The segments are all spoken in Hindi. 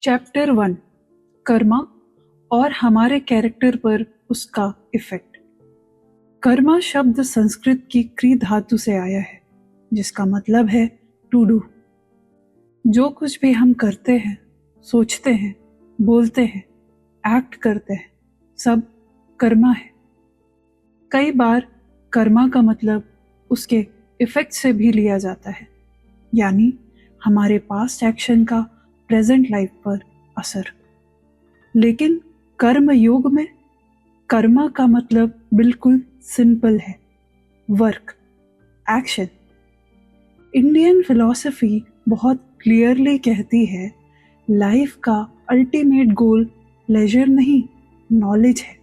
चैप्टर 1 कर्मा और हमारे कैरेक्टर पर उसका इफेक्ट। कर्मा शब्द संस्कृत की क्री धातु से आया है, जिसका मतलब है टू डू। जो कुछ भी हम करते हैं, सोचते हैं, बोलते हैं, एक्ट करते हैं, सब कर्मा है। कई बार कर्मा का मतलब उसके इफेक्ट से भी लिया जाता है, यानी हमारे पास्ट एक्शन का प्रेजेंट लाइफ पर असर। लेकिन कर्म योग में कर्मा का मतलब बिल्कुल सिंपल है, वर्क, एक्शन। इंडियन फिलॉसफी बहुत क्लियरली कहती है, लाइफ का अल्टीमेट गोल प्लेजर नहीं, नॉलेज है।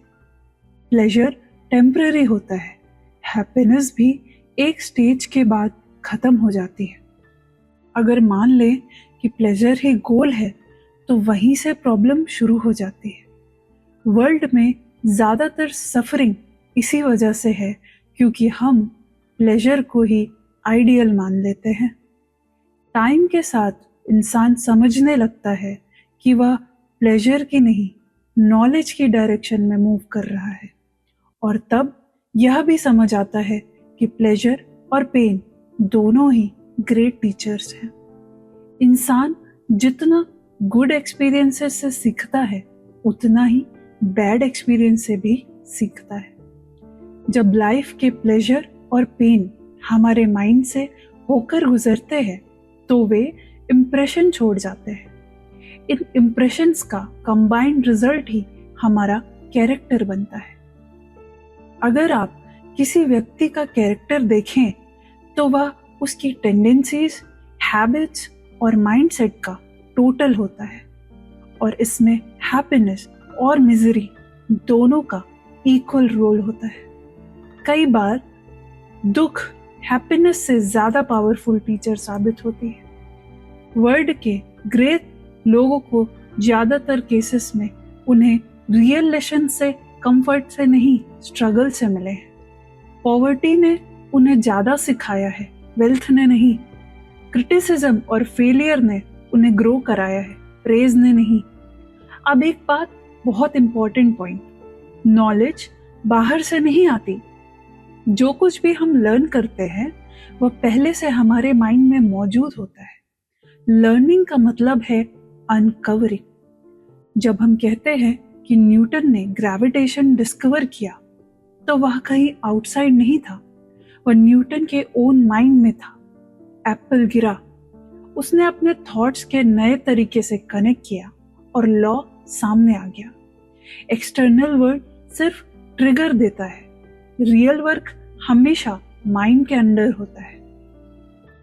प्लेजर टेम्पररी होता है, हैप्पीनेस भी एक स्टेज के बाद खत्म हो जाती है। अगर मान ले कि प्लेजर ही गोल है, तो वहीं से प्रॉब्लम शुरू हो जाती है। वर्ल्ड में ज़्यादातर सफरिंग इसी वजह से है, क्योंकि हम प्लेजर को ही आइडियल मान लेते हैं। टाइम के साथ इंसान समझने लगता है कि वह प्लेजर की नहीं, नॉलेज की डायरेक्शन में मूव कर रहा है, और तब यह भी समझ आता है कि प्लेजर और पेन दोनों ही ग्रेट टीचर्स हैं। इंसान जितना गुड एक्सपीरियंसेस से सीखता है, उतना ही बैड एक्सपीरियंस से भी सीखता है। जब लाइफ के प्लेजर और पेन हमारे माइंड से होकर गुजरते हैं, तो वे इम्प्रेशन छोड़ जाते हैं। इन इम्प्रेशंस का कंबाइंड रिजल्ट ही हमारा कैरेक्टर बनता है। अगर आप किसी व्यक्ति का कैरेक्टर देखें, तो वह उसकी टेंडेंसीज, हैबिट्स और माइंडसेट का टोटल होता है, और इसमें हैप्पीनेस और मिजरी दोनों का इक्वल रोल होता है। कई बार दुख हैप्पीनेस से ज़्यादा पावरफुल टीचर साबित होती है। वर्ल्ड के ग्रेट लोगों को ज़्यादातर केसेस में उन्हें रियल लेसन से, कंफर्ट से नहीं, स्ट्रगल से मिले हैं। पॉवर्टी ने उन्हें ज़्यादा सिखाया है, वेल्थ ने नहीं। क्रिटिसिज्म और फेलियर ने उन्हें ग्रो कराया है, प्रेज ने नहीं। अब एक बात, बहुत इंपॉर्टेंट पॉइंट, नॉलेज बाहर से नहीं आती। जो कुछ भी हम लर्न करते हैं, वह पहले से हमारे माइंड में मौजूद होता है। लर्निंग का मतलब है अनकवरिंग। जब हम कहते हैं कि न्यूटन ने ग्रेविटेशन डिस्कवर किया, तो वह कहीं आउटसाइड नहीं था, वह न्यूटन के ओन माइंड में था। एप्पल गिरा, उसने अपने थॉट्स के नए तरीके से कनेक्ट किया और लॉ सामने आ गया। एक्सटर्नल वर्ल्ड सिर्फ ट्रिगर देता है, रियल वर्क हमेशा माइंड के अंदर होता है।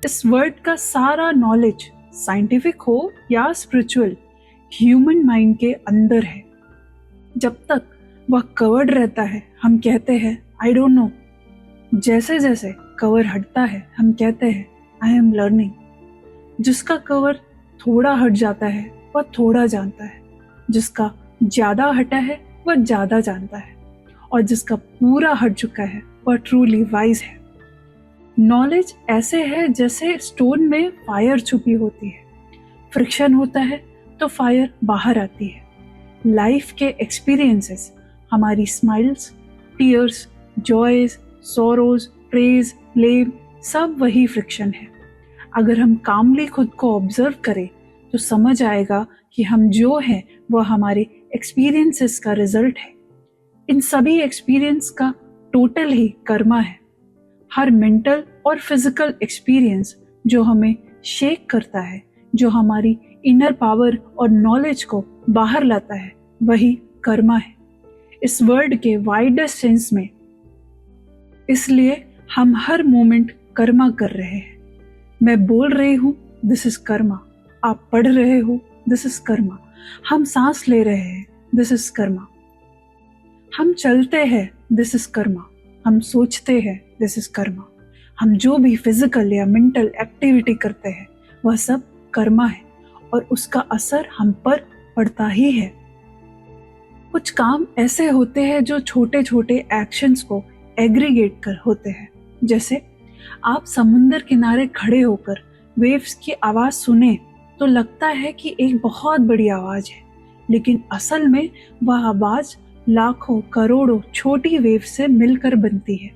इस वर्ल्ड का सारा नॉलेज, साइंटिफिक हो या स्पिरिचुअल, ह्यूमन माइंड के अंदर है। जब तक वह कवर्ड रहता है, हम कहते हैं आई डोंट नो। जैसे जैसे कवर हटता है, हम कहते हैं आई एम लर्निंग। जिसका कवर थोड़ा हट जाता है, वह थोड़ा जानता है। जिसका ज्यादा हटा है, वह ज्यादा जानता है, और जिसका पूरा हट चुका है, वह ट्रूली वाइज है। नॉलेज ऐसे है जैसे स्टोन में फायर छुपी होती है। फ्रिक्शन होता है तो फायर बाहर आती है। लाइफ के एक्सपीरियंसेस, हमारी smiles, tears, joys, sorrows, praise, blame, सब वही फ्रिक्शन है। अगर हम कामली खुद को ऑब्जर्व करें, तो समझ आएगा कि हम जो हैं वह हमारे एक्सपीरियंसेस का रिजल्ट है। इन सभी एक्सपीरियंस का टोटल ही कर्मा है। हर मेंटल और फिजिकल एक्सपीरियंस जो हमें शेक करता है, जो हमारी इनर पावर और नॉलेज को बाहर लाता है, वही कर्मा है इस वर्ल्ड के वाइडेस्ट सेंस में। इसलिए हम हर मोमेंट कर्मा कर रहे हैं। मैं बोल रही हूँ, दिस इज कर्मा। आप पढ़ रहे हो, दिस इज कर्मा। हम सांस ले रहे हैं, दिस इज कर्मा। हम चलते हैं, दिस इज कर्मा। हम सोचते हैं, दिस इज कर्मा। हम जो भी फिजिकल या मेंटल एक्टिविटी करते हैं, वह सब कर्मा है, और उसका असर हम पर पड़ता ही है। कुछ काम ऐसे होते हैं जो छोटे छोटे एक्शंस को एग्रीगेट कर होते हैं। जैसे आप समुंदर किनारे खड़े होकर वेव्स की आवाज सुने, तो लगता है कि एक बहुत बड़ी आवाज है, लेकिन असल में वह आवाज लाखों करोड़ों छोटी वेव से मिलकर बनती है।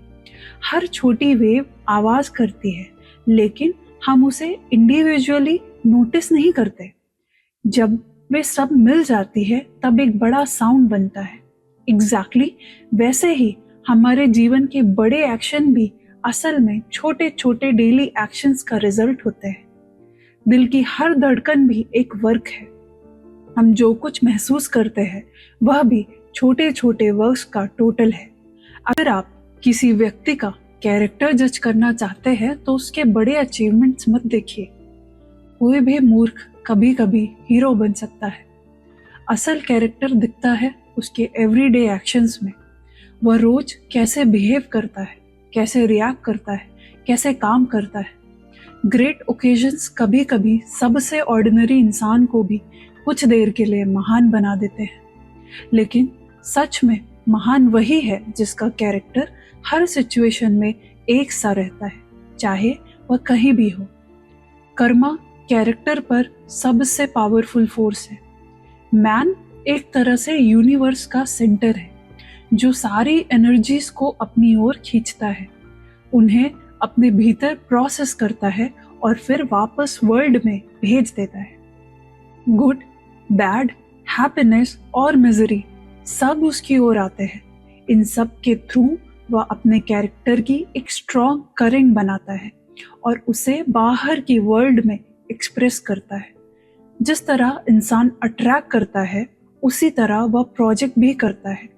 हर छोटी वेव आवाज करती है, लेकिन हम उसे इंडिविजुअली नोटिस नहीं करते। जब वे सब मिल जाती है तब एक बड़ा साउंड बनता है। एग्जैक्टली वैसे ही हमारे जीवन के बड़े एक्शन भी असल में छोटे छोटे डेली एक्शंस का रिजल्ट होते हैं। दिल की हर धड़कन भी एक वर्क है। हम जो कुछ महसूस करते हैं वह भी छोटे छोटे वर्क्स का टोटल है। अगर आप किसी व्यक्ति का कैरेक्टर जज करना चाहते हैं तो उसके बड़े अचीवमेंट्स मत देखिए। कोई भी मूर्ख कभी कभी हीरो बन सकता है। असल कैरेक्टर दिखता है उसके एवरीडे एक्शंस में। वह रोज कैसे बिहेव करता है, कैसे रिएक्ट करता है, कैसे काम करता है। ग्रेट ओकेजन्स कभी कभी सबसे ऑर्डिनरी इंसान को भी कुछ देर के लिए महान बना देते हैं, लेकिन सच में महान वही है जिसका कैरेक्टर हर सिचुएशन में एक सा रहता है, चाहे वह कहीं भी हो। कर्मा कैरेक्टर पर सबसे पावरफुल फोर्स है। मैन एक तरह से यूनिवर्स का सेंटर है जो सारी एनर्जीज को अपनी ओर खींचता है, उन्हें अपने भीतर प्रोसेस करता है और फिर वापस वर्ल्ड में भेज देता है। गुड, बैड, हैप्पीनेस और मिजरी सब उसकी ओर आते हैं। इन सब के थ्रू वह अपने कैरेक्टर की एक स्ट्रॉन्ग करंट बनाता है और उसे बाहर की वर्ल्ड में एक्सप्रेस करता है। जिस तरह इंसान अट्रैक्ट करता है उसी तरह वह प्रोजेक्ट भी करता है।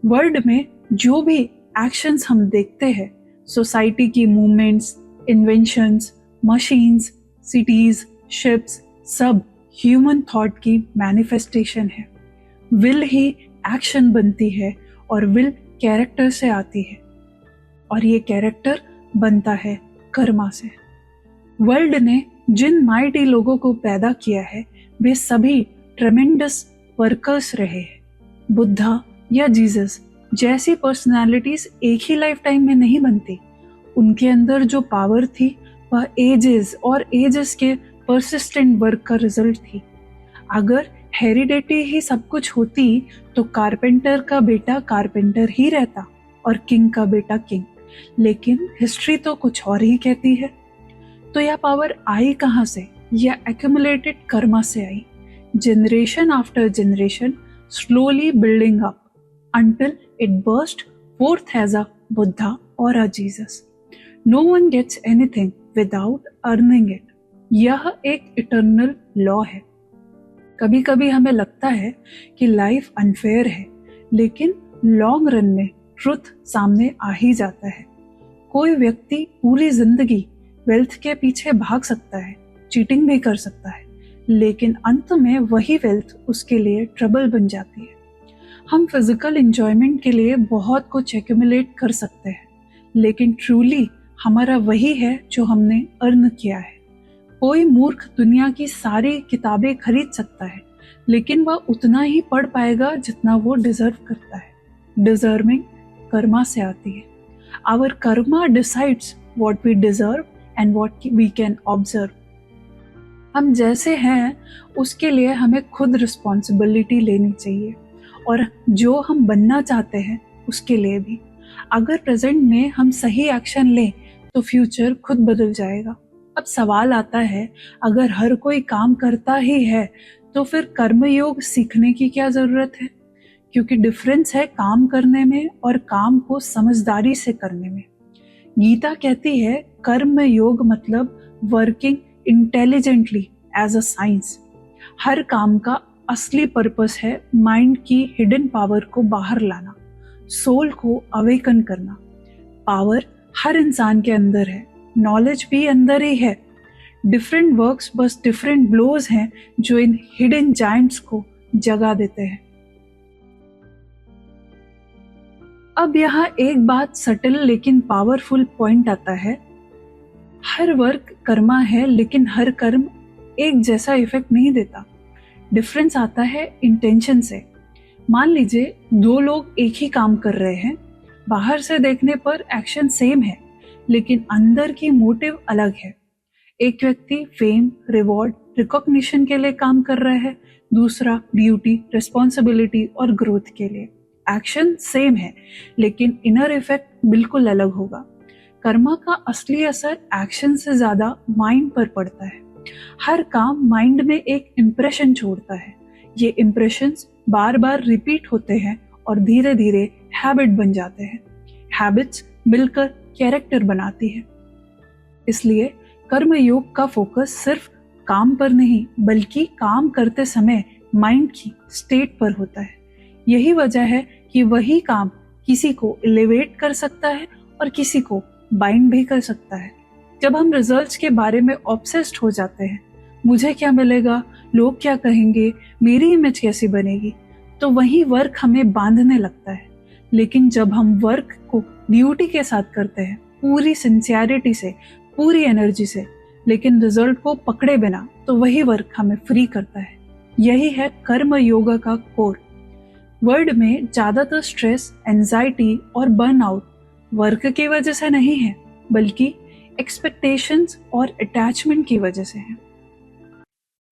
वर्ल्ड में जो भी एक्शंस हम देखते हैं, सोसाइटी की movements, inventions, machines, cities, ships, सब ह्यूमन थॉट की मैनिफेस्टेशन है। विल ही एक्शन बनती है और विल कैरेक्टर से आती है और ये कैरेक्टर बनता है कर्मा से। वर्ल्ड ने जिन माइटी लोगों को पैदा किया है वे सभी ट्रेमेंडस वर्कर्स रहे हैं। बुद्धा या जीसस जैसी पर्सनालिटीज एक ही लाइफ टाइम में नहीं बनती। उनके अंदर जो पावर थी वह एजेस और एजेस के परसिस्टेंट वर्क का रिजल्ट थी। अगर हेरिडिटी ही सब कुछ होती तो कारपेंटर का बेटा कारपेंटर ही रहता और किंग का बेटा किंग, लेकिन हिस्ट्री तो कुछ और ही कहती है। तो यह पावर आई कहाँ से? यह एक्यूमुलेटेड कर्मा से आई, generation after generation, slowly building up until it burst forth as a Buddha or a Jesus. No one gets anything without earning it. यह एक इटर्नल लॉ है। कभी कभी हमें लगता है कि लाइफ अनफेयर है, लेकिन लॉन्ग रन में ट्रुथ सामने आ ही जाता है। कोई व्यक्ति पूरी जिंदगी वेल्थ के पीछे भाग सकता है, चीटिंग भी कर सकता है, लेकिन अंत में वही वेल्थ उसके लिए ट्रबल बन जाती है। हम फिजिकल एंजॉयमेंट के लिए बहुत कुछ एक्यूमुलेट कर सकते हैं, लेकिन ट्रूली हमारा वही है जो हमने अर्न किया है। कोई मूर्ख दुनिया की सारी किताबें खरीद सकता है, लेकिन वह उतना ही पढ़ पाएगा जितना वो डिजर्व करता है। डिजर्विंग कर्मा से आती है। Our karma decides what we deserve and what we can observe. हम जैसे हैं उसके लिए हमें खुद रिस्पॉन्सिबिलिटी लेनी चाहिए, और जो हम बनना चाहते हैं उसके लिए भी। अगर प्रेजेंट में हम सही एक्शन लें तो फ्यूचर खुद बदल जाएगा। अब सवाल आता है, अगर हर कोई काम करता ही है तो फिर कर्मयोग सीखने की क्या जरूरत है? क्योंकि डिफरेंस है काम करने में और काम को समझदारी से करने में। गीता कहती है कर्म योग मतलब working intelligently as a science. हर काम का असली पर्पस है माइंड की हिडन पावर को बाहर लाना, सोल को अवेकन करना। पावर हर इंसान के अंदर है, नॉलेज भी अंदर ही है। डिफरेंट वर्क्स बस डिफरेंट ब्लोज हैं जो इन हिडन जायंट्स को जगा देते हैं। अब यहाँ एक बात सटल लेकिन पावरफुल पॉइंट आता है। हर वर्क कर्मा है, लेकिन हर कर्म एक जैसा इफेक्ट नहीं देता। डिफरेंस आता है इंटेंशन से। मान लीजिए दो लोग एक ही काम कर रहे हैं, बाहर से देखने पर एक्शन सेम है, लेकिन अंदर की मोटिव अलग है। एक व्यक्ति फेम, रिवॉर्ड रिकॉग्निशन के लिए काम कर रहा है, दूसरा ड्यूटी, रिस्पॉन्सिबिलिटी और ग्रोथ के लिए। एक्शन सेम है लेकिन इनर इफेक्ट बिल्कुल अलग होगा। कर्मा का असली असर एक्शन से ज्यादा माइंड पर पड़ता है। हर काम माइंड में एक इम्प्रेशन छोड़ता है। ये इम्प्रेशंस बार बार रिपीट होते हैं और धीरे धीरे हैबिट बन जाते हैं। हैबिट्स मिलकर कैरेक्टर बनाती है। इसलिए कर्म योग का फोकस सिर्फ काम पर नहीं बल्कि काम करते समय माइंड की स्टेट पर होता है। यही वजह है कि वही काम किसी को एलिवेट कर सकता है और किसी को बाइंड भी कर सकता है। जब हम रिजल्ट्स के बारे में ऑब्सेस्ड हो जाते हैं, मुझे क्या मिलेगा, लोग क्या कहेंगे, मेरी इमेज कैसी बनेगी, तो वही वर्क हमें बांधने लगता है। लेकिन जब हम वर्क को ड्यूटी के साथ करते हैं, पूरी सिंसियरिटी से, पूरी एनर्जी से, लेकिन रिजल्ट को पकड़े बिना, तो वही वर्क हमें फ्री करता है। यही है कर्म योगा का कोर। वर्ल्ड में ज्यादातर स्ट्रेस, एंजाइटी और बर्नआउट वर्क की वजह से नहीं है बल्कि एक्सपेक्टेशंस और अटैचमेंट की वजह से है।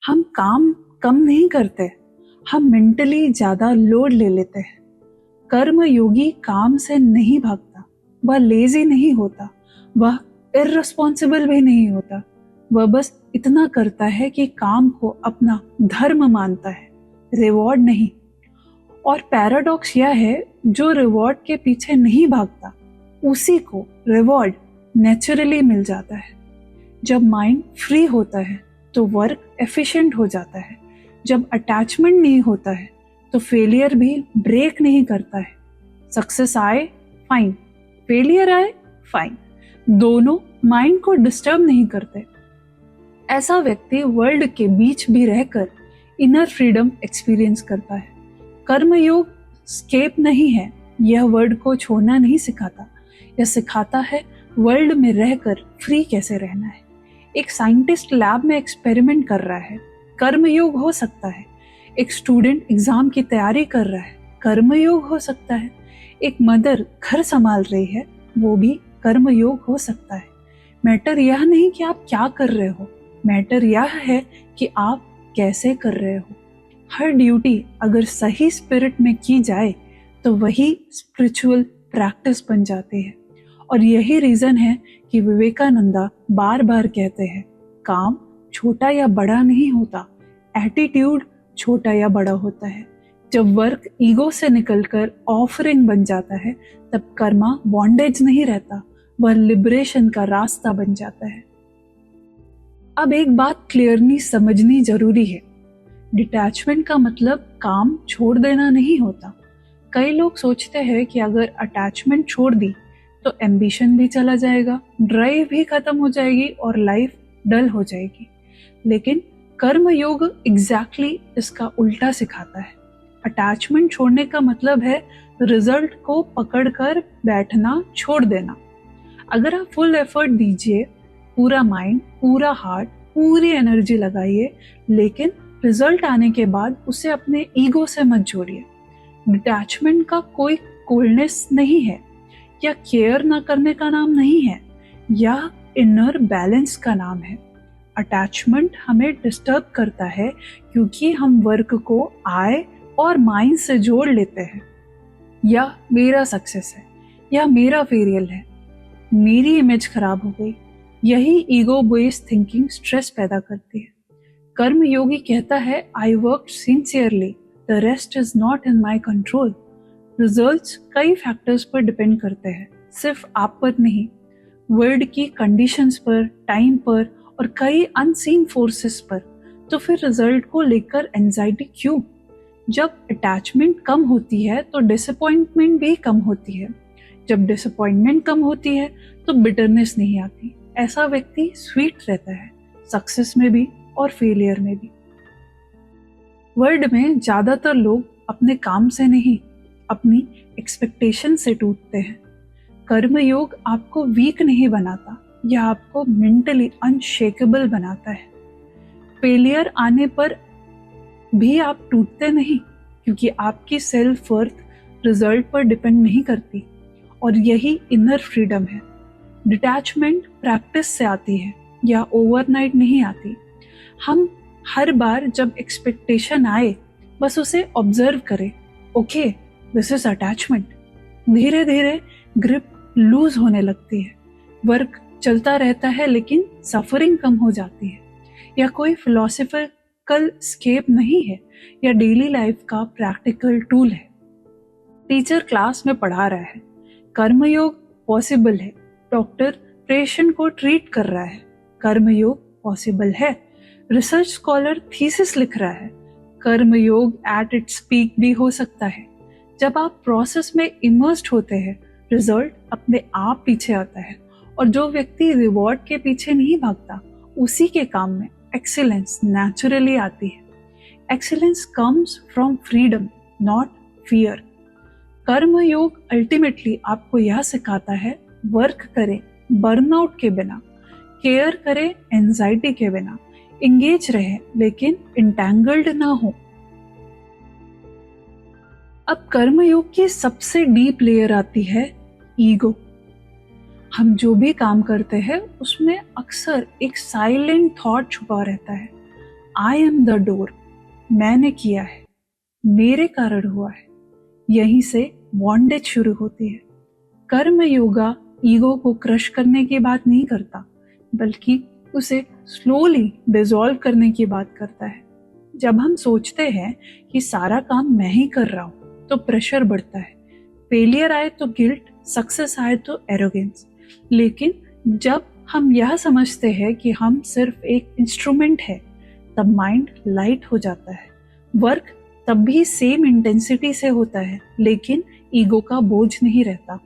हम काम कम नहीं करते, हम मेंटली ज्यादा लोड ले लेते हैं। कर्म योगी काम से नहीं भागता, वह लेजी नहीं होता, वह इररिस्पॉन्सिबल भी नहीं होता। वह बस इतना करता है कि काम को अपना धर्म मानता है, रिवॉर्ड नहीं। और पैराडॉक्स यह है, जो रिवॉर्ड के पीछे नहीं भागता उसी को रिवॉर्ड नेचुरली मिल जाता है। जब माइंड फ्री होता है तो वर्क एफिशिएंट हो जाता है। जब अटैचमेंट नहीं होता है तो फेलियर भी ब्रेक नहीं करता है। सक्सेस आए फाइन, फेलियर आए फाइन, दोनों माइंड को डिस्टर्ब नहीं करते। ऐसा व्यक्ति वर्ल्ड के बीच भी रहकर इनर फ्रीडम एक्सपीरियंस करता है। कर्मयोग स्केप नहीं है, यह वर्ल्ड को छोड़ना नहीं सिखाता, यह सिखाता है वर्ल्ड में रहकर फ्री कैसे रहना है। एक साइंटिस्ट लैब में एक्सपेरिमेंट कर रहा है, कर्मयोग हो सकता है। एक स्टूडेंट एग्जाम की तैयारी कर रहा है, कर्मयोग हो सकता है। एक मदर घर संभाल रही है, वो भी कर्मयोग हो सकता है। मैटर यह नहीं कि आप क्या कर रहे हो, मैटर यह है कि आप कैसे कर रहे हो। हर ड्यूटी अगर सही स्पिरिट में की जाए तो वही स्पिरिचुअल प्रैक्टिस बन जाती है। और यही रीजन है कि विवेकानंदा बार बार कहते हैं, काम छोटा या बड़ा नहीं होता, एटीट्यूड छोटा या बड़ा होता है। जब वर्क ईगो से निकलकर ऑफरिंग बन जाता है तब कर्मा बॉन्डेज नहीं रहता, वह लिबरेशन का रास्ता बन जाता है। अब एक बात क्लियरली समझनी जरूरी है, डिटैचमेंट का मतलब काम छोड़ देना नहीं होता। कई लोग सोचते हैं कि अगर अटैचमेंट छोड़ दी तो एम्बिशन भी चला जाएगा, ड्राइव भी खत्म हो जाएगी और लाइफ डल हो जाएगी। लेकिन कर्म योग एग्जैक्टली इसका उल्टा सिखाता है। अटैचमेंट छोड़ने का मतलब है रिजल्ट को पकड़कर बैठना छोड़ देना। अगर आप फुल एफर्ट दीजिए, पूरा माइंड, पूरा हार्ट, पूरी एनर्जी लगाइए, लेकिन रिजल्ट आने के बाद उसे अपने ईगो से मत जोड़िए। डिटैचमेंट का कोई कोल्डनेस नहीं है या केयर ना करने का नाम नहीं है, यह इनर बैलेंस का नाम है। अटैचमेंट हमें डिस्टर्ब करता है क्योंकि हम वर्क को आई और माइंड से जोड़ लेते हैं। यह मेरा सक्सेस है, यह मेरा फेलियर है, मेरी इमेज खराब हो गई। यही ईगो बेस्ड थिंकिंग स्ट्रेस पैदा करती है। कर्म योगी कहता है, I work sincerely, the rest is not in my control. Results कई फैक्टर्स पर डिपेंड करते हैं, सिर्फ आप पर नहीं, वर्ल्ड की कंडीशंस पर, टाइम पर और कई अनसीन फोर्सेस पर। तो फिर रिजल्ट को लेकर एंजाइटी क्यों? जब अटैचमेंट कम होती है तो डिसअपॉइंटमेंट भी कम होती है। जब डिसअपॉइंटमेंट कम होती है तो बिटरनेस नहीं आती। ऐसा व्यक्ति स्वीट रहता है, सक्सेस में भी और फेलियर में भी। वर्ल्ड में ज्यादातर लोग अपने काम से नहीं, अपनी एक्सपेक्टेशन से टूटते हैं। कर्म योग आपको वीक नहीं बनाता, यह आपको मेंटली अनशेकेबल बनाता है। फेलियर आने पर भी आप टूटते नहीं, क्योंकि आपकी सेल्फ वर्थ रिजल्ट पर डिपेंड नहीं करती। और यही इनर फ्रीडम है। डिटैचमेंट प्रैक्टिस से आती है या ओवरनाइट नहीं आती। हम हर बार जब एक्सपेक्टेशन आए बस उसे ऑब्जर्व करें। Okay, this is attachment. धीरे धीरे ग्रिप लूज होने लगती है। वर्क चलता रहता है लेकिन सफरिंग कम हो जाती है। यह कोई फिलोसफिकल स्केप नहीं है, यह डेली लाइफ का प्रैक्टिकल टूल है। टीचर क्लास में पढ़ा रहा है, कर्मयोग पॉसिबल है। डॉक्टर पेशेंट को ट्रीट कर रहा है, कर्मयोग पॉसिबल है। रिसर्च स्कॉलर थीसिस लिख रहा है, कर्मयोग एट इट्स पीक भी हो सकता है। जब आप प्रोसेस में इमर्स्ड होते हैं, रिजल्ट अपने आप पीछे आता है। और जो व्यक्ति रिवॉर्ड के पीछे नहीं भागता, उसी के काम में एक्सीलेंस नेचुरली आती है। Excellence comes from freedom, not fear. कर्मयोग अल्टीमेटली आपको यह सिखाता है, वर्क करें बर्नआउट के बिना, केयर करें एंजाइटी के बिना, इंगेज रहे लेकिन इंटैंगल्ड ना हो। अब कर्मयोग की सबसे डीप लेयर आती है ईगो। हम जो भी काम करते हैं उसमें अक्सर एक साइलेंट थॉट छुपा रहता है, आई एम द डोर, मैंने किया है, मेरे कारण हुआ है। यहीं से बॉन्डेज शुरू होती है। कर्म योगा ईगो को क्रश करने की बात नहीं करता, बल्कि उसे स्लोली डिसॉल्व करने की बात करता है। जब हम सोचते हैं कि सारा काम मैं ही कर रहा हूं तो प्रेशर बढ़ता है। फेलियर आए तो गिल्ट, सक्सेस आए तो एरोगेंस। लेकिन जब हम यह समझते हैं कि हम सिर्फ एक इंस्ट्रूमेंट है, तब माइंड लाइट हो जाता है। वर्क तब भी सेम इंटेंसिटी से होता है, लेकिन ईगो का बोझ नहीं रहता।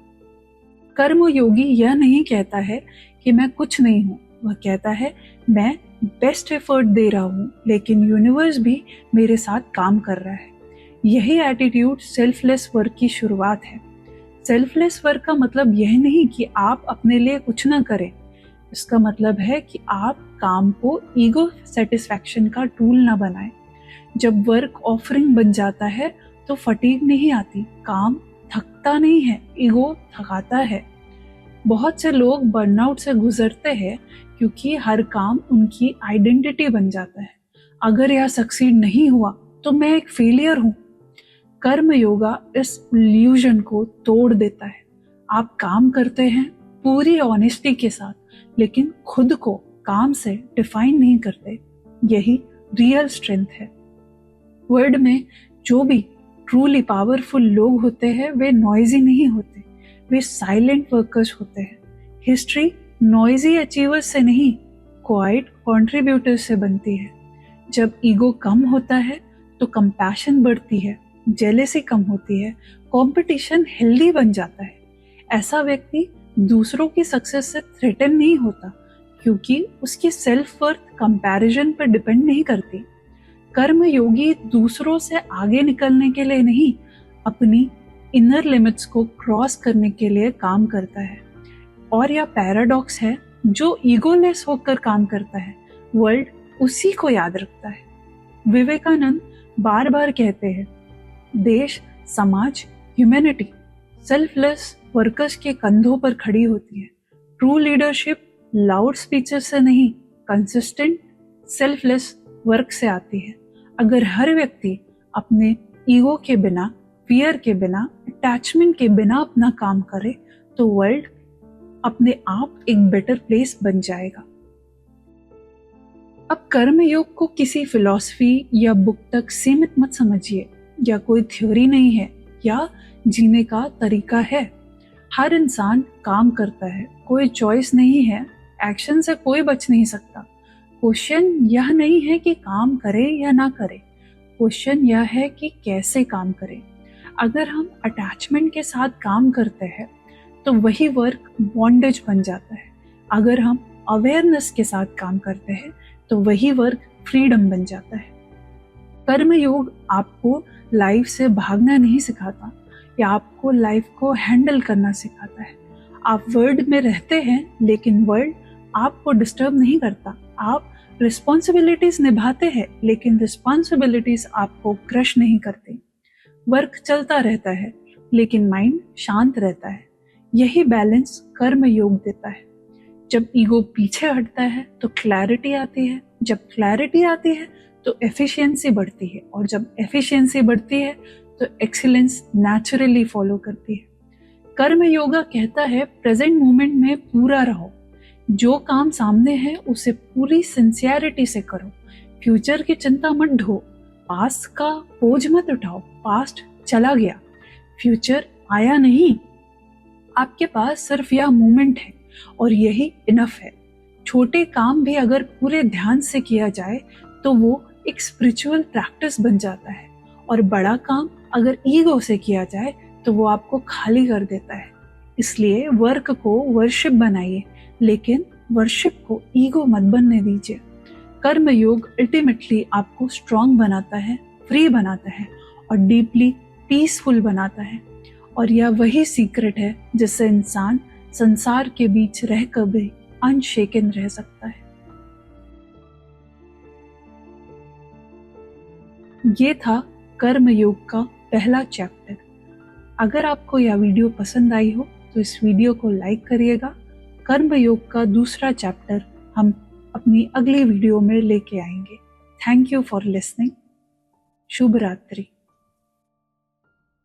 कर्म योगी यह नहीं कहता है कि मैं कुछ नहीं हूं, वह कहता है मैं बेस्ट एफर्ट दे रहा हूं, लेकिन यूनिवर्स भी मेरे साथ काम कर रहा है। यही एटीट्यूड सेल्फलेस वर्क की शुरुआत है। सेल्फलेस वर्क का मतलब यह नहीं कि आप अपने लिए कुछ ना करें, इसका मतलब है कि आप काम को ईगो सेटिस्फैक्शन का टूल ना बनाएं। जब वर्क ऑफरिंग बन जाता है तो फटीग नहीं आती, काम थकता नहीं है, ईगो थकाता है। बहुत से लोग बर्नआउट से गुजरते हैं क्योंकि हर काम उनकी आइडेंटिटी बन जाता है। अगर यह सक्सीड नहीं हुआ तो मैं एक फेलियर हूं। कर्म योगा इस इल्यूजन को तोड़ देता है। आप काम करते हैं पूरी ऑनेस्टी के साथ, लेकिन खुद को काम से डिफाइन नहीं करते। यही रियल स्ट्रेंथ है। वर्ल्ड में जो भी ट्रूली पावरफुल लोग होते हैं वे नॉइजी नहीं होते, वे साइलेंट वर्कर्स होते हैं। हिस्ट्री नॉइजी अचीवर्स से नहीं, क्वाइट कॉन्ट्रीब्यूटर्स से बनती है। जब ईगो कम होता है तो कंपैशन बढ़ती है, जेलेसी कम होती है, कंपटीशन हेल्दी बन जाता है। ऐसा व्यक्ति दूसरों की सक्सेस से थ्रेटन नहीं होता, क्योंकि उसकी सेल्फ वर्थ कंपैरिजन पर डिपेंड नहीं करती। कर्म योगी दूसरों से आगे निकलने के लिए नहीं, अपनी इनर लिमिट्स को क्रॉस करने के लिए काम करता है। और यह पैराडॉक्स है, जो ईगोलेस होकर काम करता है, वर्ल्ड उसी को याद रखता है। विवेकानंद बार बार कहते हैं, देश, समाज, ह्यूमैनिटी सेल्फलेस वर्कर्स के कंधों पर खड़ी होती है। ट्रू लीडरशिप लाउड स्पीचेस से नहीं, कंसिस्टेंट सेल्फलेस वर्क से आती है। अगर हर व्यक्ति अपने ईगो के बिना, फियर के बिना, अटैचमेंट के बिना अपना काम करे तो वर्ल्ड अपने आप एक बेटर प्लेस बन जाएगा। अब कर्म योग को किसी फिलॉसफी या बुक तक सीमित मत समझिए। या कोई थ्योरी नहीं है, या जीने का तरीका है। हर इंसान काम करता है, कोई चॉइस नहीं है, एक्शन से कोई बच नहीं सकता। क्वेश्चन यह नहीं है कि काम करें या ना करें, क्वेश्चन यह है कि कैसे काम करें। अगर हम अटैचमेंट के साथ काम करते हैं तो वही वर्क बॉन्डेज बन जाता है। अगर हम अवेयरनेस के साथ काम करते हैं तो वही वर्क फ्रीडम बन जाता है। कर्म योग आपको लाइफ से भागना नहीं सिखाता, या आपको लाइफ को हैंडल करना सिखाता है। आप वर्ल्ड में रहते हैं, लेकिन वर्ल्ड आपको डिस्टर्ब नहीं करता। आप रिस्पॉन्सिबिलिटीज निभाते हैं, लेकिन रिस्पॉन्सिबिलिटीज आपको क्रश नहीं करती। वर्क चलता रहता है, लेकिन माइंड शांत रहता है। यही बैलेंस कर्म योग देता है। जब ईगो पीछे हटता है तो क्लैरिटी आती है, जब क्लैरिटी आती है तो एफिशिएंसी बढ़ती है, और जब एफिशिएंसी बढ़ती है तो एक्सीलेंस नेचुरली फॉलो करती है। कर्म योगा कहता है प्रेजेंट मोमेंट में पूरा रहो, जो काम सामने है उसे पूरी सिंसियरिटी से करो, फ्यूचर की चिंता मत ढो, पास्ट का बोझ मत उठाओ, पास्ट चला गया, फ्यूचर आया नहीं, आपके पास सिर्फ यह मोमेंट है और यही इनफ है। छोटे काम भी अगर पूरे ध्यान से किया जाए तो वो एक स्पिरिचुअल प्रैक्टिस बन जाता है, और बड़ा काम अगर ईगो से किया जाए तो वो आपको खाली कर देता है। इसलिए वर्क को वर्शिप बनाइए, लेकिन वर्शिप को ईगो मत बनने दीजिए। कर्म योग अल्टीमेटली आपको स्ट्रांग बनाता है, फ्री बनाता है और डीपली पीसफुल बनाता है, और यह वही सीक्रेट है जिससे इंसान संसार के बीच रहकर भी अनशेकन रह सकता है। ये था कर्म योग का पहला चैप्टर। अगर आपको यह वीडियो पसंद आई हो तो इस वीडियो को लाइक करिएगा। कर्म योग का दूसरा चैप्टर हम अपनी अगली वीडियो में लेके आएंगे। Thank you for listening. शुभ रात्रि।